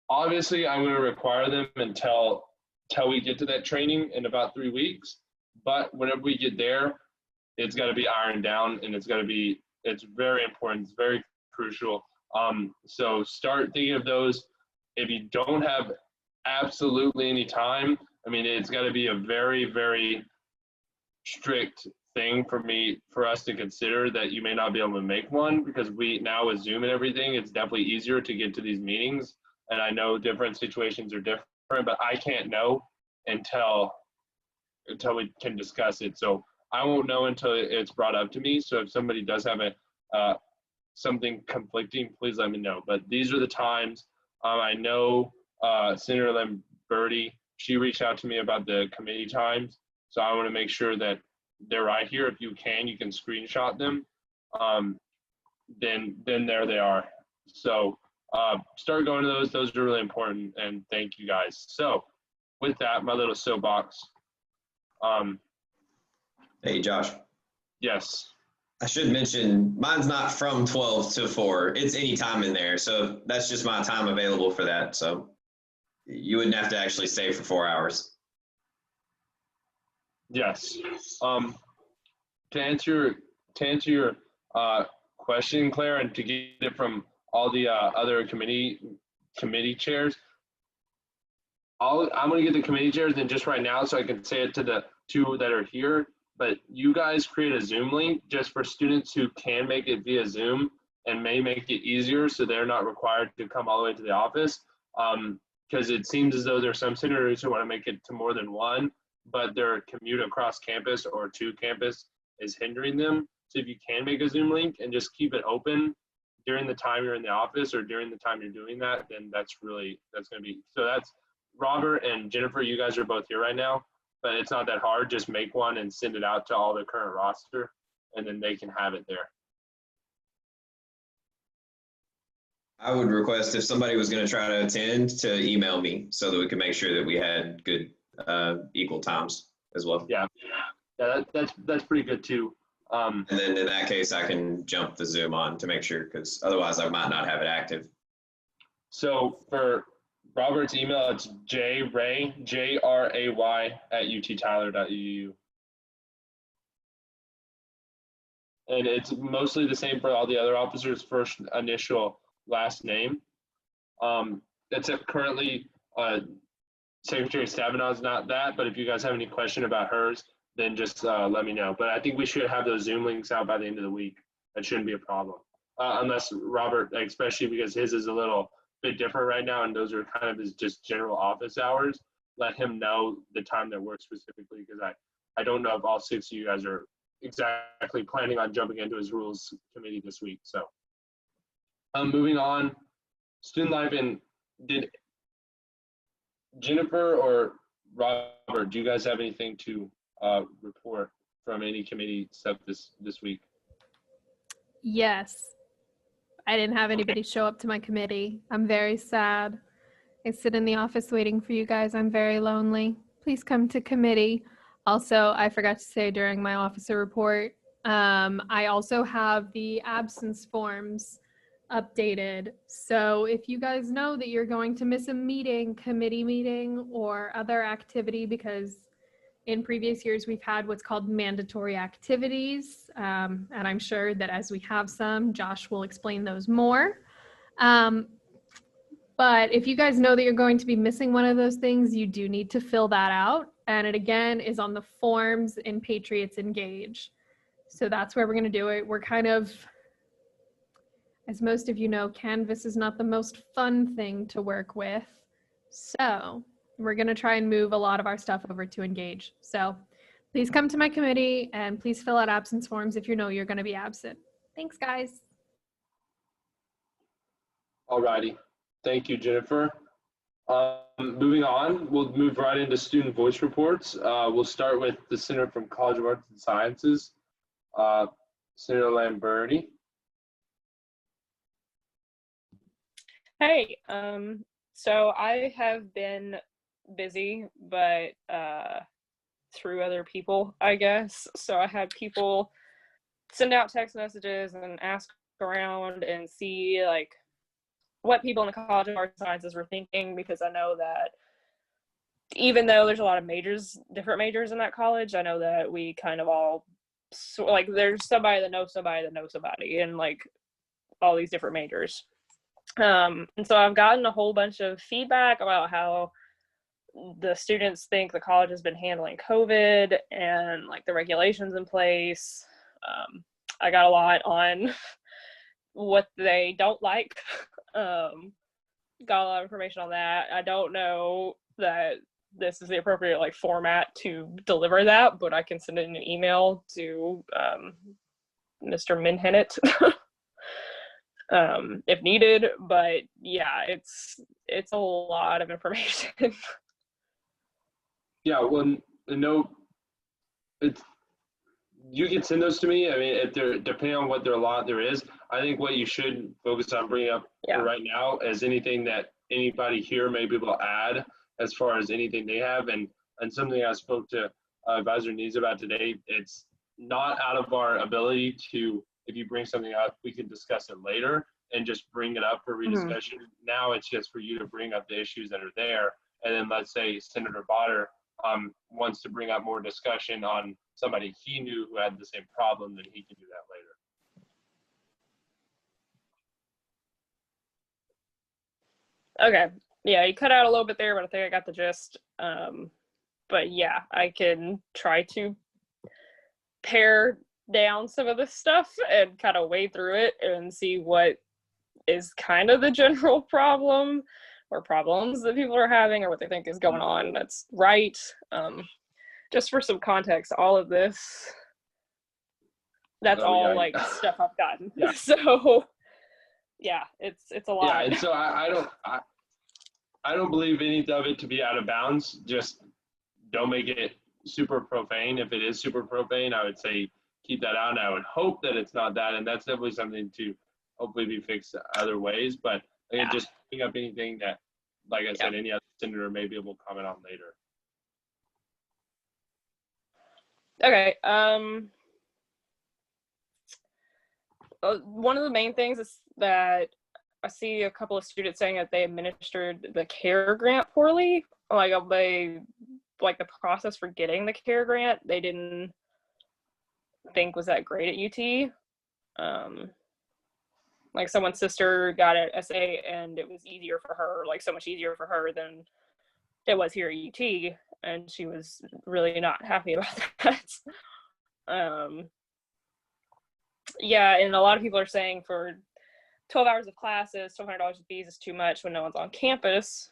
obviously I'm going to require them until we get to that training in about 3 weeks. But whenever we get there, it's got to be ironed down, and it's very important. It's very crucial. So start thinking of those. If you don't have absolutely any time, I mean, it's got to be a very, very strict thing for us to consider that you may not be able to make one, because now with Zoom and everything, it's definitely easier to get to these meetings. And I know different situations are different, but I can't know until we can discuss it. So I won't know until it's brought up to me. So if somebody does have something conflicting, please let me know. But these are the times. I know Senator Lamberti, she reached out to me about the committee times. So I want to make sure that they're right here. If you can screenshot them. Then there they are. So start going to those. Those are really important. And thank you guys. So with that, my little soapbox. Hey, Josh. Yes. I should mention, mine's not from 12 to 4. It's any time in there. So that's just my time available for that. So you wouldn't have to actually stay for 4 hours. Yes. To answer your question, Claire, and to get it from all the other committee chairs, I'm going to get the committee chairs and just right now so I can say it to the two that are here. But you guys create a Zoom link just for students who can make it via Zoom and may make it easier so they're not required to come all the way to the office. Because it seems as though there's some senators who want to make it to more than one, but their commute across campus or to campus is hindering them. So if you can make a Zoom link and just keep it open during the time you're in the office or during the time you're doing that, then that's going to be, so that's Robert and Jennifer, you guys are both here right now, but it's not that hard. Just make one and send it out to all the current roster, and then they can have it there. I would request if somebody was going to try to attend to email me so that we could make sure that we had good equal times as well. Yeah, that's pretty good too. And then in that case, I can jump the Zoom on to make sure, because otherwise I might not have it active. So for Robert's email, it's jray, JRAY @uttyler.edu. And it's mostly the same for all the other officers' first initial last name. Except currently Secretary Stavenon's not that, but if you guys have any question about hers, then just let me know. But I think we should have those Zoom links out by the end of the week. That shouldn't be a problem. Unless Robert, especially because his is a little bit different right now, and those are kind of his just general office hours, let him know the time that works specifically, because I don't know if all 6 of you guys are exactly planning on jumping into his rules committee this week. So moving on, student life. And did Jennifer or Robert, do you guys have anything to report from any committee stuff this week? Yes. I didn't have anybody show up to my committee. I'm very sad. I sit in the office waiting for you guys. I'm very lonely. Please come to committee. Also, I forgot to say during my officer report, I also have the absence forms updated. So if you guys know that you're going to miss a meeting, committee meeting, or other activity, because in previous years we've had what's called mandatory activities, and I'm sure that as we have some, Josh will explain those more. But if you guys know that you're going to be missing one of those things, you do need to fill that out. And it again is on the forms in Patriots Engage. So that's where we're going to do it. We're kind of, as most of you know, Canvas is not the most fun thing to work with. So we're going to try and move a lot of our stuff over to Engage. So please come to my committee and please fill out absence forms if you know you're going to be absent. Thanks, guys. All righty. Thank you, Jennifer. Moving on, we'll move right into student voice reports. We'll start with the Senator from College of Arts and Sciences, Senator Lamberti. Hey, so I have been busy, but through other people, I guess. So I had people send out text messages and ask around and see like what people in the College of Arts and Sciences were thinking, because I know that even though there's a lot of different majors in that college, I know that we kind of all, so, like, there's somebody that knows somebody that knows somebody in like all these different majors. And so I've gotten a whole bunch of feedback about how the students think the college has been handling COVID and like the regulations in place. I got a lot on what they don't like. Got a lot of information on that. I don't know that this is the appropriate like format to deliver that, but I can send it in an email to Mr. Minhennett if needed. But yeah, it's a lot of information. Yeah, well, no, it's, you can send those to me. I mean, if they're, depending on what there is, I think what you should focus on bringing up right now is anything that anybody here may be able to add as far as anything they have. And something I spoke to Advisor Needs about today, it's not out of our ability to, if you bring something up, we can discuss it later and just bring it up for rediscussion. Now it's just for you to bring up the issues that are there. And then let's say Senator Botter wants to bring up more discussion on somebody he knew who had the same problem, then he can do that later. Okay. Yeah, you cut out a little bit there, but I think I got the gist. But yeah, I can try to pare down some of this stuff and kind of wade through it and see what is kind of the general problem or problems that people are having or what they think is going on. That's right. Just for some context, all of this, that's all like stuff I've gotten. Yeah. So yeah, it's a lot. Yeah, and so I don't believe any of it to be out of bounds. Just don't make it super profane. If it is super profane, I would say keep that out. And I would hope that it's not that. And that's definitely something to hopefully be fixed other ways. But again, just bring up anything that, like I said, any other senator may be able to comment on later. Okay. One of the main things is that I see a couple of students saying that they administered the CARE grant poorly. Like the process for getting the CARE grant, they didn't think was that great at UT. Like someone's sister got an SA and it was easier for her, like so much easier for her than it was here at UT, and she was really not happy about that. Yeah, and a lot of people are saying for 12 hours of classes, $1,200 of fees is too much when no one's on campus.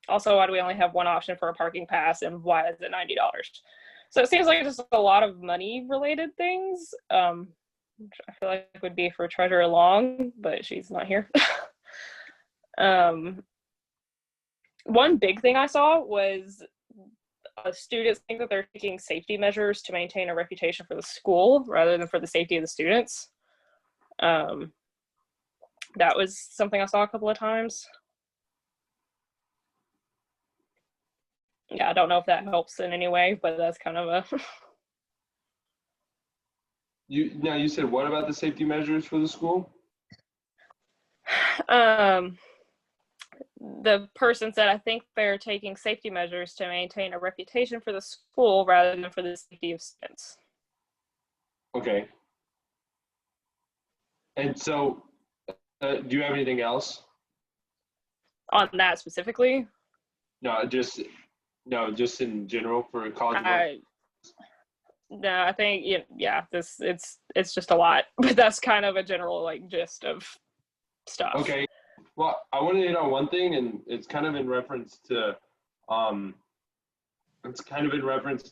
Also, why do we only have one option for a parking pass, and why is it $90? So it seems like just a lot of money-related things, which I feel like would be for Treasurer Long, but she's not here. One big thing I saw was students think that they're taking safety measures to maintain a reputation for the school rather than for the safety of the students. That was something I saw a couple of times. Yeah, I don't know if that helps in any way, but that's kind of a... You said what about the safety measures for the school? The person said, I think they're taking safety measures to maintain a reputation for the school rather than for the safety of students. Okay. And so, do you have anything else? On that specifically? No, just in general for college. No, I think it's just a lot, but that's kind of a general like gist of stuff. Okay. Well, I want to hit on one thing, and it's kind of in reference to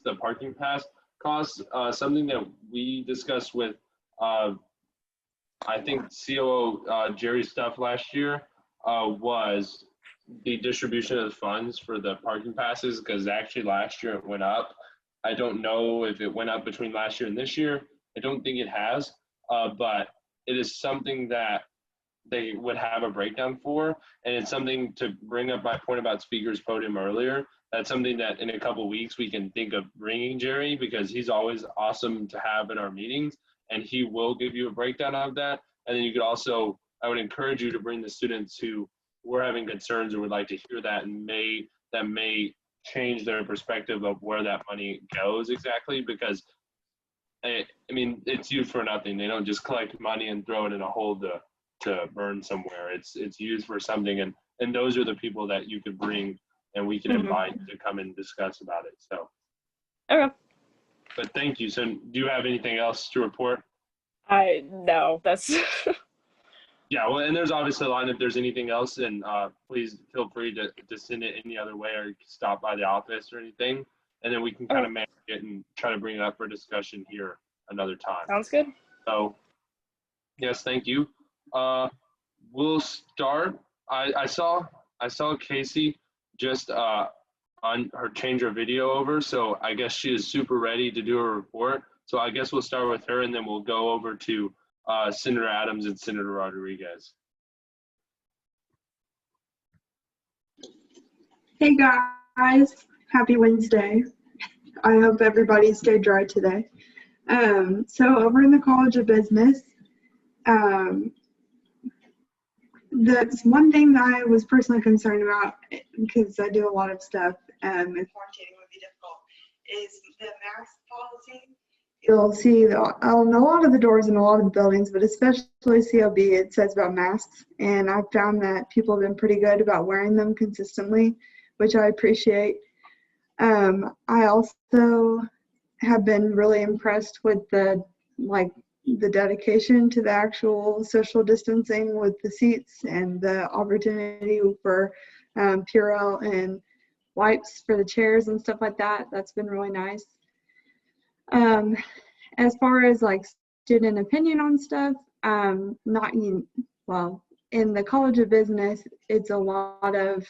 the parking pass costs. Something that we discussed with I think COO Jerry Stuff last year was the distribution of the funds for the parking passes, because actually last year it went up. I don't know if it went up between last year and this year. I don't think it has, but it is something that they would have a breakdown for. And it's something to bring up my point about speaker's podium earlier. That's something that in a couple of weeks we can think of bringing Jerry, because he's always awesome to have in our meetings, and he will give you a breakdown of that. And then you could also I would encourage you to bring the students who were having concerns or would like to hear that and that may change their perspective of where that money goes exactly, because I mean, it's used for nothing. They don't just collect money and throw it in a hole to burn somewhere. It's used for something, and those are the people that you could bring and we can invite to come and discuss about it. So, Okay. but thank you. So, do you have anything else to report? No, that's Yeah, well, and there's obviously a line. If there's anything else, and please feel free to send it any other way, or you can stop by the office or anything, and then we can kind of manage it and try to bring it up for discussion here another time. sounds good. So, yes, thank you. We'll start. I saw Casey just on her change her video over, so I guess she is super ready to do a report. So I guess we'll start with her, and then we'll go over to Senator Adams and Senator Rodriguez. Hey guys, happy Wednesday. I hope everybody stayed dry today. So over in the College of Business, that's one thing that I was personally concerned about, because I do a lot of stuff and quarantining would be difficult, is the mask policy. You'll see on a lot of the doors in a lot of the buildings, but especially COB, it says about masks. And I've found that people have been pretty good about wearing them consistently, which I appreciate. I also have been really impressed with the dedication to the actual social distancing with the seats and the opportunity for Purell and wipes for the chairs and stuff like that. That's been really nice. As far as like student opinion on stuff, in the College of Business, it's a lot of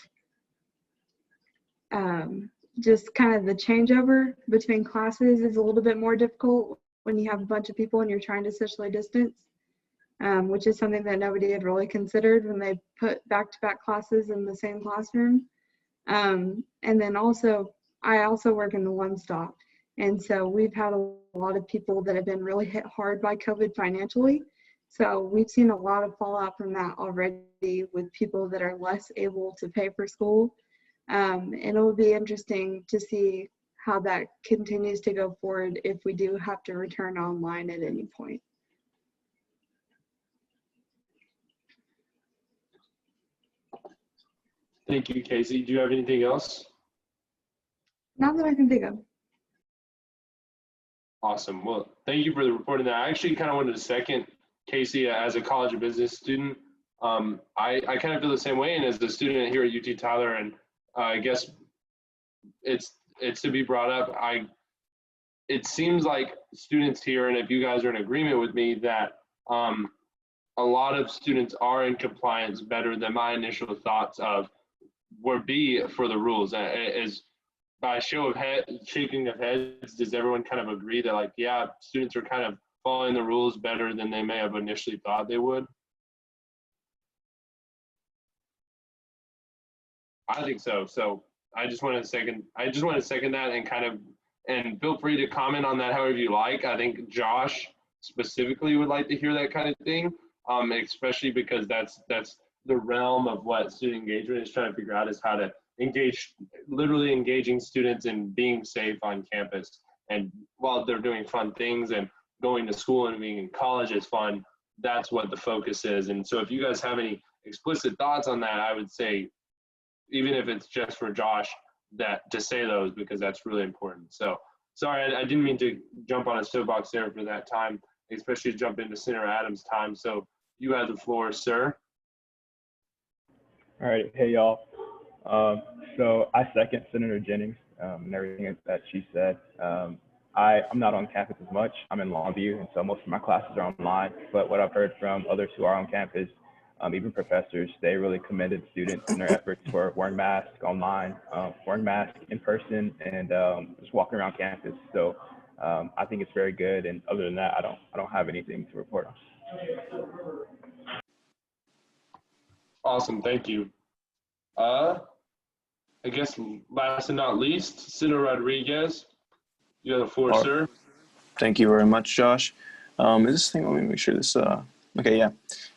just kind of the changeover between classes is a little bit more difficult when you have a bunch of people and you're trying to socially distance, which is something that nobody had really considered when they put back-to-back classes in the same classroom. And then also, I also work in the one-stop. And so we've had a lot of people that have been really hit hard by COVID financially. So we've seen a lot of fallout from that already with people that are less able to pay for school. And it will be interesting to see how that continues to go forward if we do have to return online at any point. Thank you, Casey. Do you have anything else? Not that I can think of. Awesome. Well, thank you for the reporting that. I actually kind of wanted to second Casey as a College of Business student. I kind of feel the same way, and as a student here at UT Tyler, and I guess it's to be brought up. It seems like students here, and if you guys are in agreement with me, that a lot of students are in compliance better than my initial thoughts of would be for the rules. As by shaking of heads, does everyone kind of agree that, like, yeah, students are kind of following the rules better than they may have initially thought they would? I think so. So I just want to second that, and feel free to comment on that however you like. I think Josh specifically would like to hear that kind of thing, especially because that's the realm of what student engagement is trying to figure out, is how to literally engaging students and being safe on campus. And while they're doing fun things and going to school and being in college is fun, that's what the focus is. And so if you guys have any explicit thoughts on that, I would say, even if it's just for Josh, to say those, because that's really important. So sorry, I didn't mean to jump on a soapbox there for that time, especially jump into Senator Adams' time. So you have the floor, sir. All right, hey y'all. So I second Senator Jennings and everything that she said. I'm not on campus as much. I'm in Longview, and so most of my classes are online. But what I've heard from others who are on campus, even professors, they really commended students in their efforts for wearing masks online, wearing masks in person, and just walking around campus. So I think it's very good. And other than that, I don't have anything to report on. Awesome, thank you. I guess last and not least, Senator Rodriguez, you have the floor, sir. Thank you very much, Josh. Is this thing, let me make sure this Okay, yeah,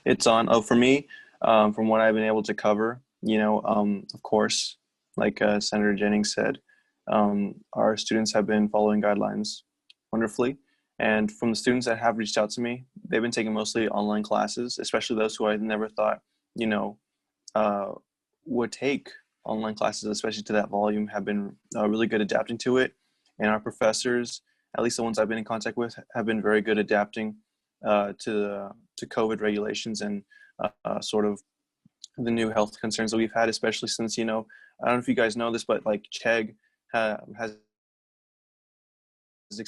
it's on. Oh, for me, from what I've been able to cover, of course, like Senator Jennings said, our students have been following guidelines wonderfully. And from the students that have reached out to me, they've been taking mostly online classes, especially those who I never thought, you know, uh, would take online classes, especially to that volume, have been really good adapting to it. And our professors, at least the ones I've been in contact with, have been very good adapting to COVID regulations and sort of the new health concerns that we've had, especially since, I don't know if you guys know this, but like Chegg has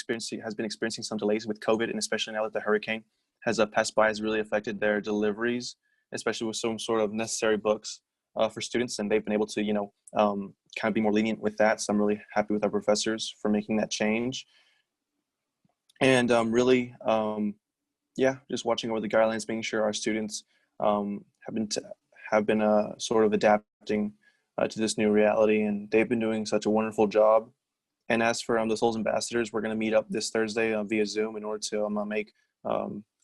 been experiencing some delays with COVID, and especially now that the hurricane has passed by, has really affected their deliveries, especially with some sort of necessary books for students, and they've been able to, kind of be more lenient with that. So I'm really happy with our professors for making that change, and really, just watching over the guidelines, making sure our students have been sort of adapting to this new reality, and they've been doing such a wonderful job. And as for the Souls Ambassadors, we're going to meet up this Thursday via Zoom in order to make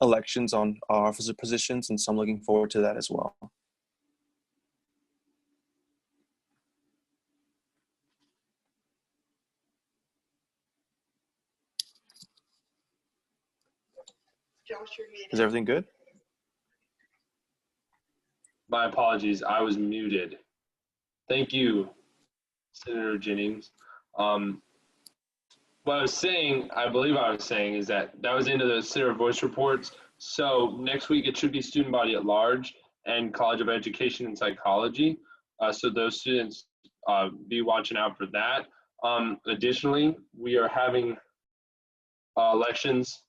elections on our officer positions, and so I'm looking forward to that as well. Is everything good? My apologies, I was muted. Thank you, Senator Jennings. What I believe I was saying, is that was into the Senator Voice reports. So next week it should be student body at large and College of Education and Psychology. So those students, be watching out for that. Additionally, we are having elections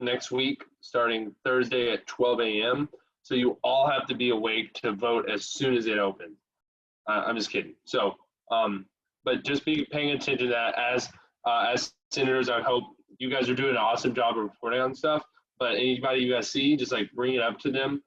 next week starting Thursday at 12 a.m. So you all have to be awake to vote as soon as it opens. I'm just kidding. So, but just be paying attention to that. As senators, I hope you guys are doing an awesome job of reporting on stuff. But anybody you guys see, just like bring it up to them.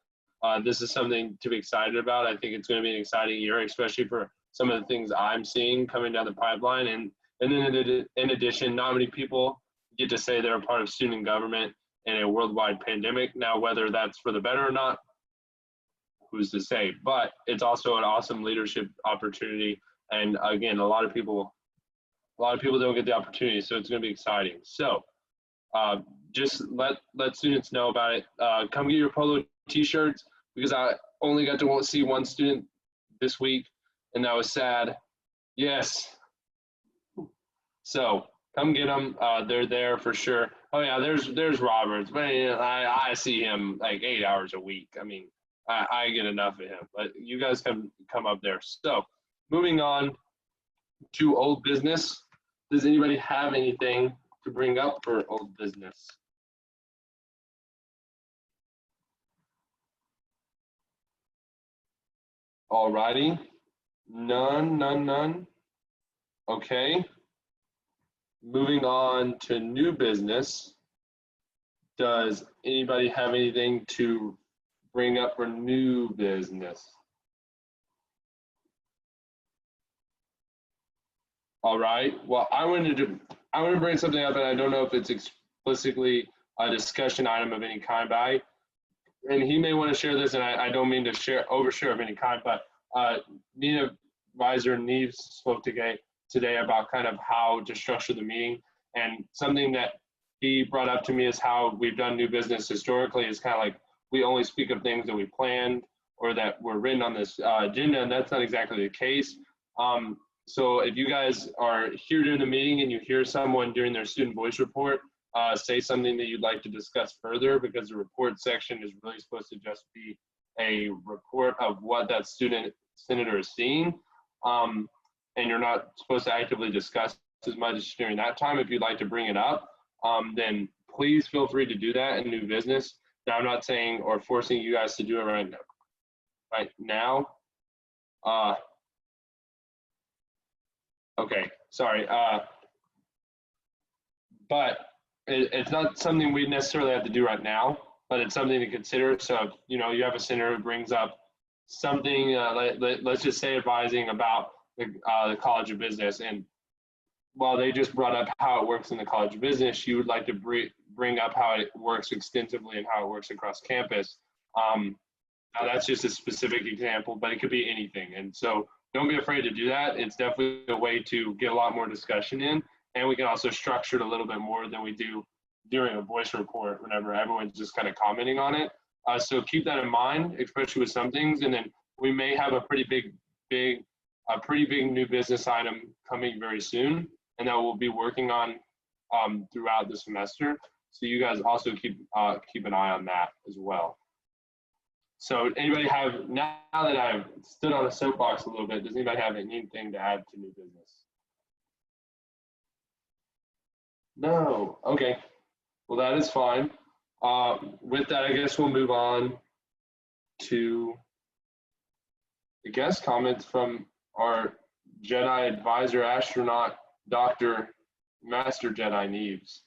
This is something to be excited about. I think it's going to be an exciting year, especially for some of the things I'm seeing coming down the pipeline. And then in addition, not many people get to say they're a part of student government in a worldwide pandemic. Now, whether that's for the better or not, who's to say? But it's also an awesome leadership opportunity. And again, a lot of people don't get the opportunity, so it's going to be exciting. So just let students know about it. Come get your polo t-shirts, because I only got to see one student this week, and that was sad. Yes. So come get them. They're there for sure. Oh yeah, there's Roberts, but I see him like 8 hours a week. I mean, I get enough of him, but you guys can come up there. So moving on to old business. Does anybody have anything to bring up for old business? All righty. None. Okay. Moving on to new business. Does anybody have anything to bring up for new business? All right. Well, I want to bring something up, and I don't know if it's explicitly a discussion item of any kind, but and he may want to share this, and I don't mean to overshare of any kind, but Nina Visor and Neves spoke today about kind of how to structure the meeting, and something that he brought up to me is how we've done new business historically is kind of like we only speak of things that we planned or that were written on this agenda, and that's not exactly the case. So if you guys are here during the meeting and you hear someone during their student voice report say something that you'd like to discuss further, because the report section is really supposed to just be a report of what that senator is seeing, and you're not supposed to actively discuss as much during that time. If you'd like to bring it up, then please feel free to do that in new business. Now, I'm not saying or forcing you guys to do it right now. Okay, sorry. But it's not something we necessarily have to do right now, but it's something to consider. So if, you have a senator who brings up something, let's just say advising about the College of Business, and while they just brought up how it works in the College of Business, she would like to bring up how it works extensively and how it works across campus. Now that's just a specific example, but it could be anything. And so don't be afraid to do that. It's definitely a way to get a lot more discussion in, and we can also structure it a little bit more than we do during a voice report whenever everyone's just kind of commenting on it. So keep that in mind, especially with some things. And then we may have a pretty big new business item coming very soon, and that we'll be working on throughout the semester. So you guys also keep an eye on that as well. So anybody have, now that I've stood on a soapbox a little bit, does anybody have anything to add to new business? No, okay. Well, that is fine. With that, I guess we'll move on to the guest comments from our Jedi advisor, astronaut, Dr. Master Jedi Neves.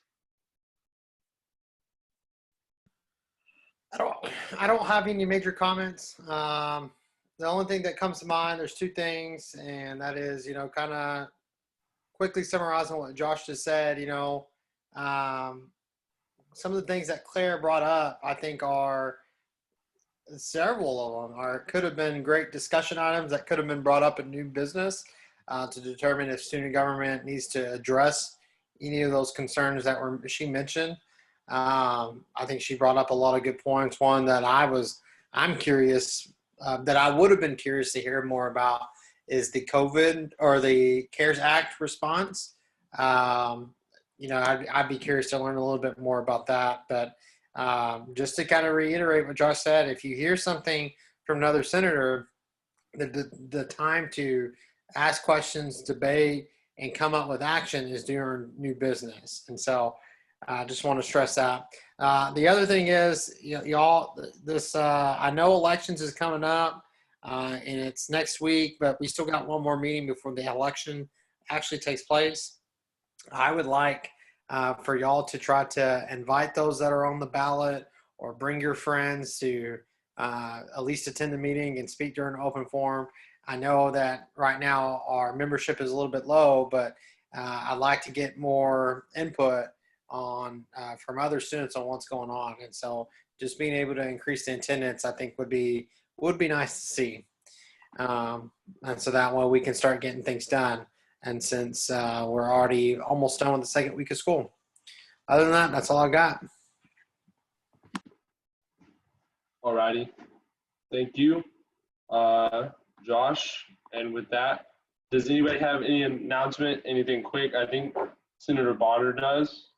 I don't have any major comments. The only thing that comes to mind, there's two things, and that is, kind of quickly summarizing what Josh just said, some of the things that Claire brought up, I think are several of them could have been great discussion items that could have been brought up in new business to determine if student government needs to address any of those concerns that she mentioned. I think she brought up a lot of good points. One that I'm curious, that I would have been curious to hear more about is the COVID or the CARES Act response. I'd be curious to learn a little bit more about that. But just to kind of reiterate what Josh said, if you hear something from another senator, the time to ask questions, debate, and come up with action is during new business. And so I just want to stress that. The other thing is, y'all, I know elections is coming up and it's next week, but we still got one more meeting before the election actually takes place. I would like for y'all to try to invite those that are on the ballot or bring your friends to at least attend the meeting and speak during an open forum. I know that right now our membership is a little bit low, but I'd like to get more input on from other students on what's going on. And so just being able to increase the attendance, I think would be nice to see. And so that way we can start getting things done. And since we're already almost done with the second week of school. Other than that, that's all I got. All righty. Thank you, Josh. And with that, does anybody have any announcement, anything quick? I think Senator Bonner does.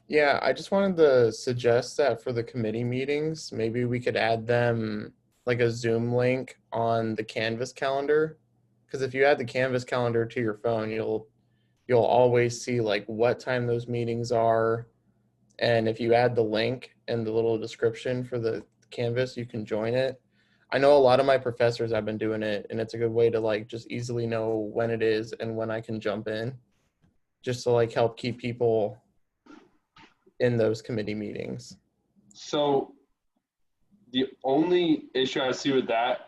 Yeah, I just wanted to suggest that for the committee meetings, maybe we could add them like a Zoom link on the Canvas calendar. Because if you add the Canvas calendar to your phone, you'll always see like what time those meetings are. And if you add the link and the little description for the Canvas, you can join it. I know a lot of my professors have been doing it, and it's a good way to like just easily know when it is and when I can jump in, just to like help keep people in those committee meetings. So the only issue I see with that,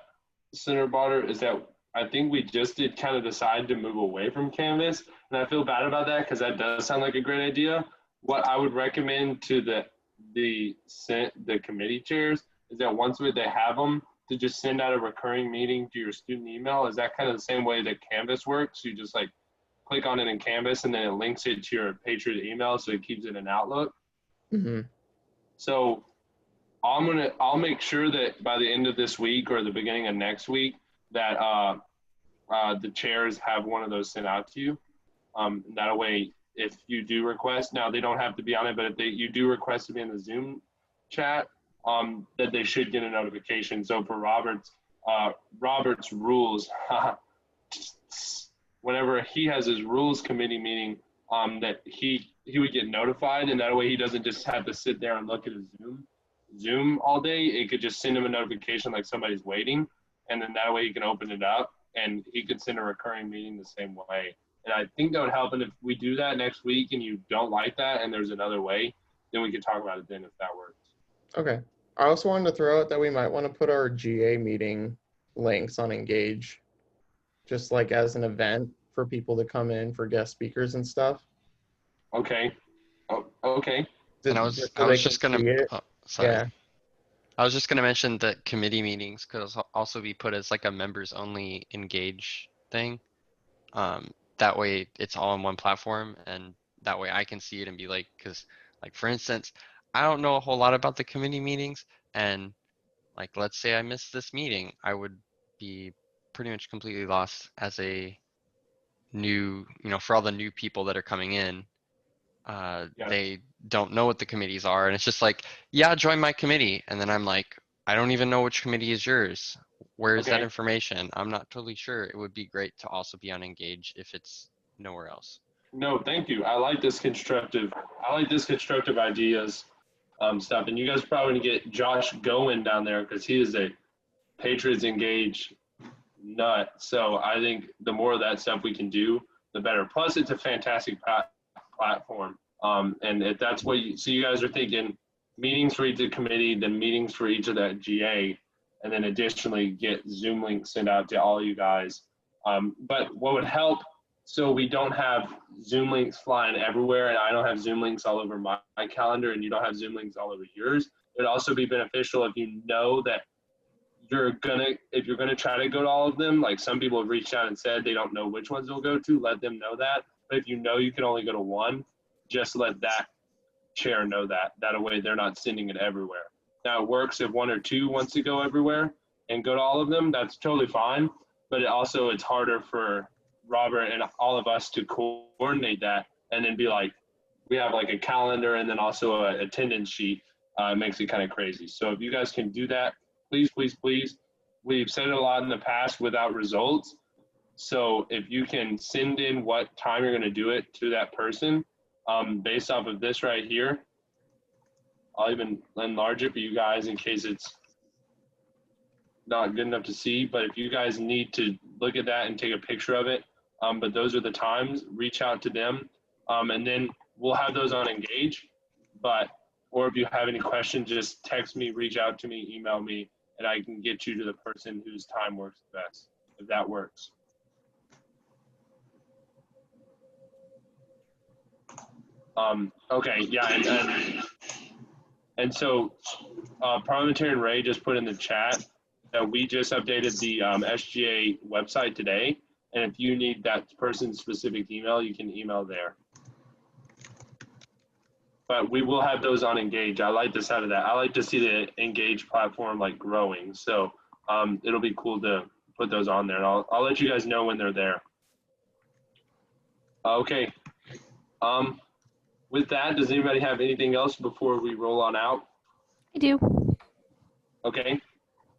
Senator Botter, is that I think we just did kind of decide to move away from Canvas, and I feel bad about that because that does sound like a great idea. What I would recommend to the committee chairs is that once they have them, to just send out a recurring meeting to your student email. Is that kind of the same way that Canvas works? You just like click on it in Canvas and then it links it to your Patriot email, so it keeps it in Outlook. Mm-hmm. So I'll make sure that by the end of this week or the beginning of next week that the chairs have one of those sent out to you. That way, if you do request, now they don't have to be on it, but if you do request to be in the Zoom chat, that they should get a notification. So for Robert's rules, whenever he has his rules committee meeting, that he would get notified, and that way he doesn't just have to sit there and look at his Zoom all day. It could just send him a notification like somebody's waiting, and then that way he can open it up and he could send a recurring meeting the same way. And I think that would help. And if we do that next week and you don't like that and there's another way, then we could talk about it then if that works. Okay. I also wanted to throw out that we might want to put our GA meeting links on Engage, just like as an event. for people to come in for guest speakers and stuff. Okay. Oh, okay. And I Just was so I they was can just gonna see it. sorry. Yeah. I was just gonna mention that committee meetings could also be put as like a members only engage thing. That way it's all on one platform, and that way I can see it and be like, because like for instance, I don't know a whole lot about the committee meetings, and like let's say I missed this meeting, I would be pretty much completely lost as a new, for all the new people that are coming in. Yeah. They don't know what the committees are, and it's just like, yeah, join my committee, and then I'm like, I don't even know which committee is yours. Where is that Okay. information? I'm not totally sure. It would be great to also be on Engage if it's nowhere else. No, thank you. I like this constructive ideas stuff. And you guys probably need to get Josh going down there because he is a Patriots Engage nut. So I think the more of that stuff we can do, the better. Plus, it's a fantastic platform. And if that's what so you guys are thinking meetings for each of the committee, then meetings for each of that GA, and then additionally get Zoom links sent out to all you guys. But what would help, so we don't have Zoom links flying everywhere, and I don't have Zoom links all over my calendar, and you don't have Zoom links all over yours. It would also be beneficial if you know that if you're gonna try to go to all of them, like some people have reached out and said they don't know which ones they'll go to, let them know that. But if you know you can only go to one, just let that chair know that. That way they're not sending it everywhere. Now it works if one or two wants to go everywhere and go to all of them, that's totally fine. But it's harder for Robert and all of us to coordinate that and then be like, we have like a calendar and then also an attendance sheet. It makes it kind of crazy. So if you guys can do that, please, please, please. We've said it a lot in the past without results. So if you can send in what time you're going to do it to that person, based off of this right here, I'll even enlarge it for you guys in case it's not good enough to see. But if you guys need to look at that and take a picture of it, but those are the times, reach out to them. And then we'll have those on Engage. Or if you have any questions, just text me, reach out to me, email me, and I can get you to the person whose time works best, if that works. Okay, yeah, and so Parliamentarian Ray just put in the chat that we just updated the SGA website today, and if you need that person's specific email, you can email there. But we will have those on Engage. I like the sound of that. I like to see the Engage platform like growing, so it'll be cool to put those on there, and I'll let you guys know when they're there. Okay. With that, does anybody have anything else before we roll on out? I do. Okay.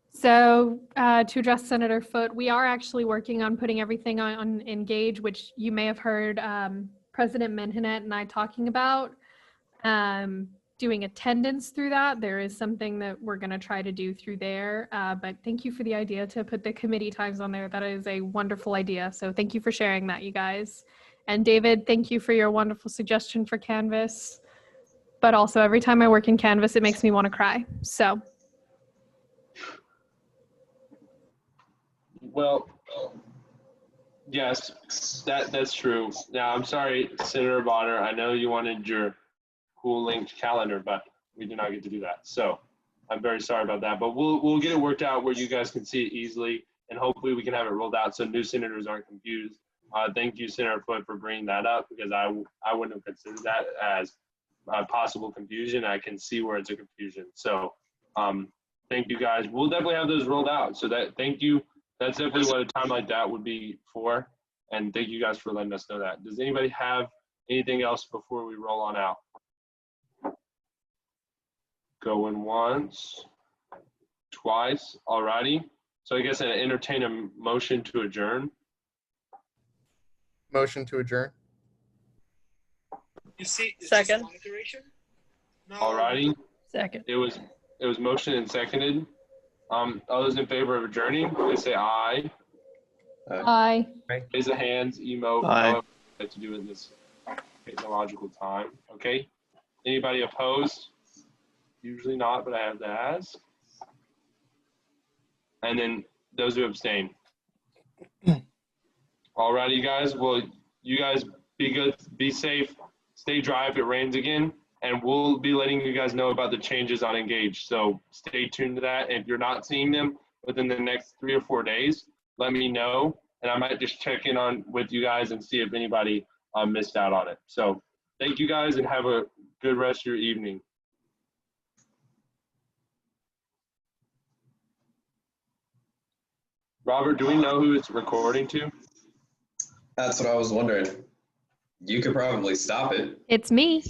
So to address Senator Foote, we are actually working on putting everything on Engage, which you may have heard President Menhanet and I talking about. Doing attendance through that. There is something that we're going to try to do through there. But thank you for the idea to put the committee times on there. That is a wonderful idea. So thank you for sharing that, you guys. And David, thank you for your wonderful suggestion for Canvas. But also every time I work in Canvas, it makes me want to cry. So. Well, yes, that's true. Now, I'm sorry, Senator Bonner. I know you wanted your cool linked calendar, but we did not get to do that. So I'm very sorry about that. But we'll get it worked out where you guys can see it easily, and hopefully we can have it rolled out so new senators aren't confused. Thank you, Senator Foote, for bringing that up because I wouldn't have considered that as possible confusion. I can see where it's a confusion. So thank you guys. We'll definitely have those rolled out. So thank you. That's definitely what a time like that would be for. And thank you guys for letting us know that. Does anybody have anything else before we roll on out? Going once, twice, alrighty. So I guess I entertain a motion to adjourn. Motion to adjourn. You see, Second. No. Alrighty. Second. It was motioned and seconded. All those in favor of adjourning, please say aye. Aye. Raise the hands, emote, Aye. however you like to do it in this technological time. Okay. Anybody opposed? Usually not, but I have to ask. And then those who abstain. Alrighty, guys. Well, you guys be good, be safe, stay dry if it rains again, and we'll be letting you guys know about the changes on Engage. So stay tuned to that. If you're not seeing them within the next 3 or 4 days, let me know, and I might just check in on with you guys and see if anybody missed out on it. So thank you guys, and have a good rest of your evening. Robert, do we know who it's recording to? That's what I was wondering. You could probably stop it. It's me.